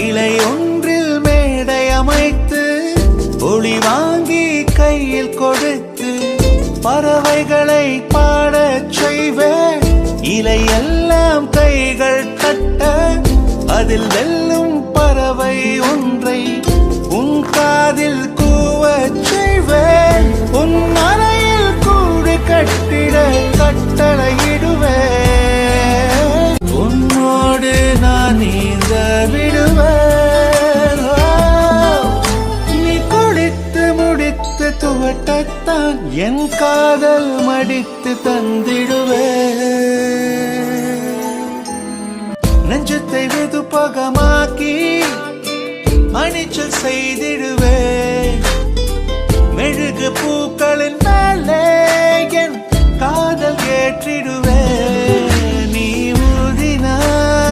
இலை ஒன்றில் மேடை அமைத்து ஒளி வாங்கி கையில் கொடுத்து பறவைகளை பாடச் செய்வேன். இலையெல்லாம் கைகள் தட்ட அதில் வெல்லும் பறவை ஒன்றை உன் காதில் கூவச் செய்வேன். உன் அறையில் கூடு கட்டிட கட்டளையிடுவேன். உன்னோடு நான் நீந்த விடுவேன். நீ குடித்து முடித்து துவட்டத்தான் என் காதல் மடித்து தந்திடுவேன். நெஞ்சத்தை வெதுப்பகமாக்கி அணிச்சல் செய்திடுவேன். மெழுகு பூக்களின் மேலே என் காதல் ஏற்றிடுவேன்.